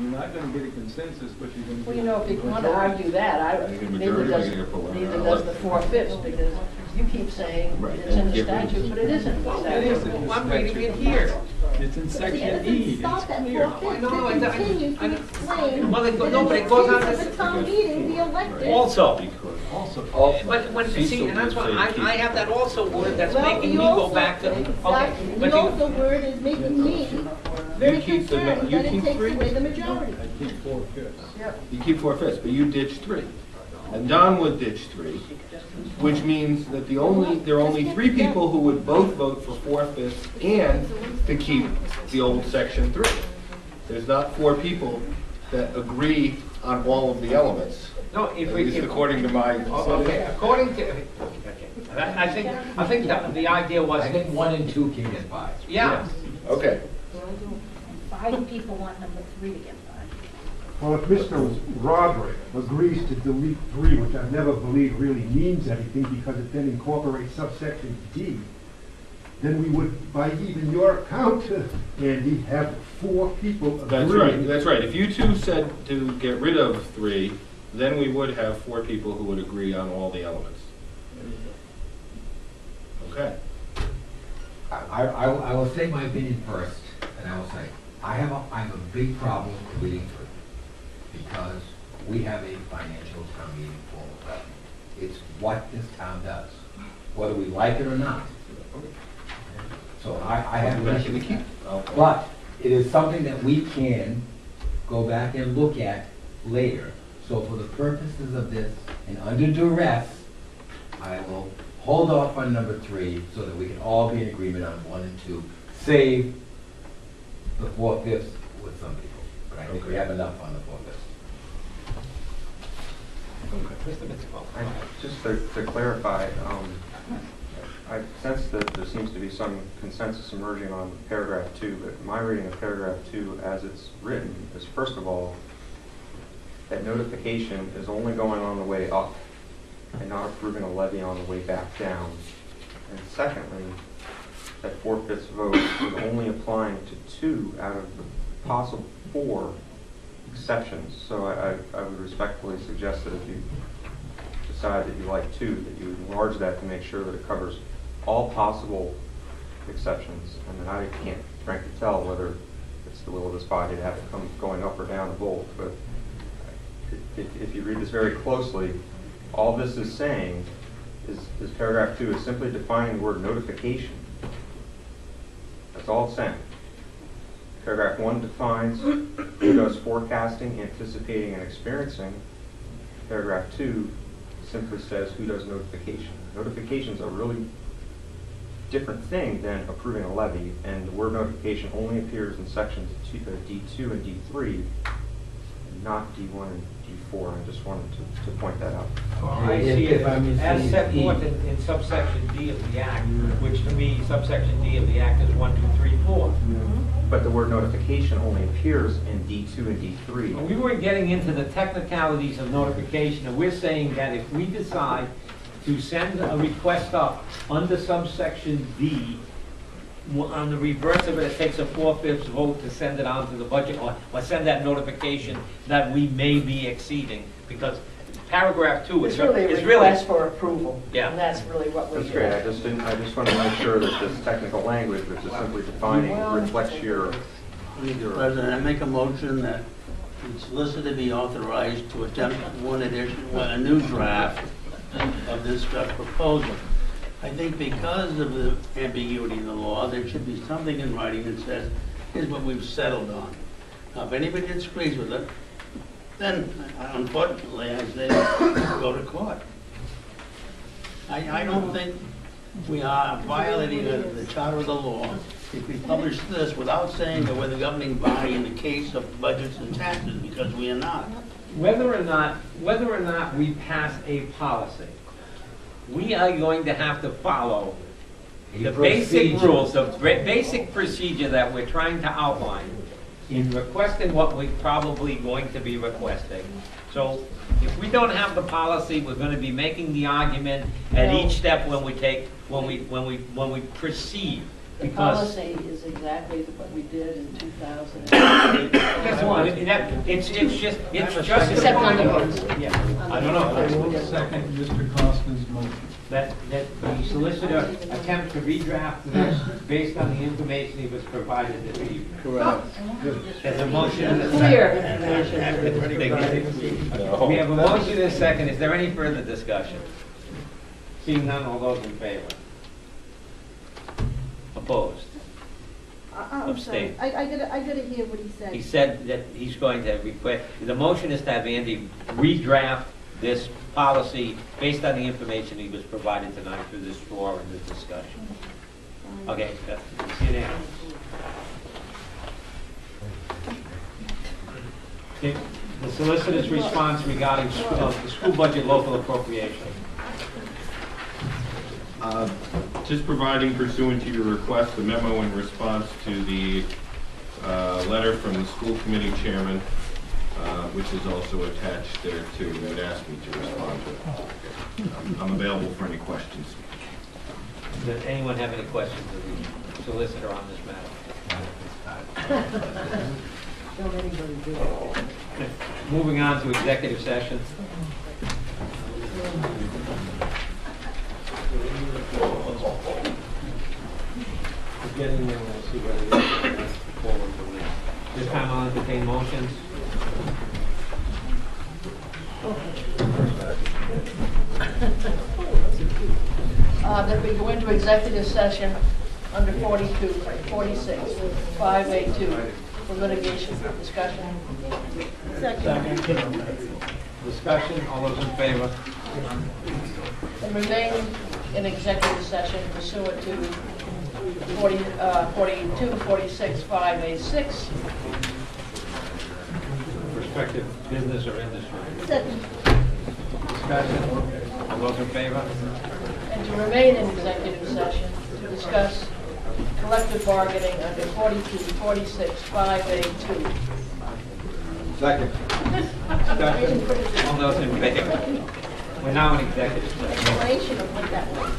You're not going to get a consensus, but you're going to Well, get you know, if you want to argue that, neither does the 4/5, because you keep saying it's in the statute, but it isn't in the It is statute. in the I'm reading it statute. here. It's in It section E. doesn't It's stop at clear. 4/5. No, It continues to explain Well, it go- that no, in but the it goes on case to of a town meeting, the elected. Also, Also, but see, and that's why I have that also word that's Well, making the me go also- back to, okay, Exactly. but The you, also word is making me very keep the- concerned you that it keep takes three? away the majority. I keep 4/5. You keep 4/5, but you ditch 3. And Don would ditch 3, which means that there are only 3 people who would both vote for 4/5 and to keep the old section 3. There's not 4 people that agree on all of the elements, no, at if we, least according to my. okay, according to, okay. I think that the idea was, I think 1 and 2 can get by. yeah, Okay. 5 people want number 3 to get by. Well, if Mr. Roderick agrees to delete 3, which I never believe really means anything because it then incorporates subsection D, then we would, by even your count, Andy, have 4 people agree. That's right, that's right. If you two said to get rid of 3, then we would have 4 people who would agree on all the elements. Okay. I will say my opinion first, and I will say, I have a big problem deleting 3, because we have a financial town meeting form of government. It's what this town does, whether we like it or not. So I have an issue with it. But it is something that we can go back and look at later. So for the purposes of this, and under duress, I will hold off on number 3 so that we can all be in agreement on 1 and 2. Save the 4/5 with some people. But I think we have enough on the 4/5. Mr. Mitchell. Just to clarify, I sense that there seems to be some consensus emerging on paragraph 2, but my reading of paragraph 2 as it's written is, first of all, that notification is only going on the way up and not approving a levy on the way back down. And secondly, that 4/5 vote is only applying to 2 out of the possible 4 exceptions. So I would respectfully suggest that if you decide that you like 2, that you would enlarge that to make sure that it covers all possible exceptions. And then I can't frankly tell whether it's the will of this body to have it come going up or down a volt. But if you read this very closely, all this is saying is paragraph 2 is simply defining the word notification. That's all it's saying. Paragraph 1 defines who does forecasting, anticipating, and experiencing. Paragraph 2 simply says who does notification. Notifications are really different thing than approving a levy, and the word notification only appears in sections D2 and D3, and not D1 and D4. I just wanted to point that out. I see it as set forth in subsection D of the Act, which to me, subsection D of the Act is 1, 2, 3, 4. But the word notification only appears in D2 and D3. And we weren't getting into the technicalities of notification, and we're saying that if we decide to send a request up under subsection D, on the reverse of it, it takes a 4/5 vote to send it on to the budget, or send that notification that we may be exceeding, because paragraph 2 It's is really a really, request for approval. Yeah. And that's really what we're That's great. doing. I just want to make sure that this technical language, which is simply defining, reflects your. Mr. President, I make a motion that the solicitor be authorized to attempt a new draft of this proposal. I think because of the ambiguity in the law, there should be something in writing that says, here's what we've settled on. Now, if anybody disagrees with it, then unfortunately, I say, go to court. I don't think we are violating the charter of the law if we publish this without saying that we're the governing body in the case of budgets and taxes, because we are not. whether or not we pass a policy, we are going to have to follow the basic rules, the basic procedure that we're trying to outline in requesting what we're probably going to be requesting. So if we don't have the policy, we're going to be making the argument at each step when we proceed The Because- policy is exactly what we did in 2000. Guess what? It's just, Except on the votes. Yeah, I don't know. Second Mr. Costner's motion. That the solicitor attempt to redraft this based on the information he was provided this evening. Correct. There's a motion and a Clear second. information. We have a motion and a second. Is there any further discussion? Seeing none, all those in favor? Opposed? I'm sorry, Abstain. I gotta hear what he said. He said that he's going to request, the motion is to have Andy redraft this policy based on the information he was provided tonight through this floor and this discussion. Okay, that's unanimous. Okay, the solicitor's response regarding the school budget local appropriation. Just providing pursuant to your request, a memo in response to the letter from the school committee chairman, which is also attached there too, and asked me to respond to it. I'm available for any questions. Does anyone have any questions of the solicitor on this matter? Don't anybody do it. Moving on to executive session. We're getting there, we'll see whether we can move forward from there. This time I'll entertain motions. That we go into executive session under 42, 46, 5A2 for litigation discussion. Discussion, all those in favor? And remain in executive session pursuant to 42, 46, 5A6. Prospective business or industry? Second. Discussion, all those in favor? And to remain in executive session to discuss collective bargaining under 42, 46, 5A2. Second. Discussion, all those in favor? We're now in executive session. Explanation of what that was.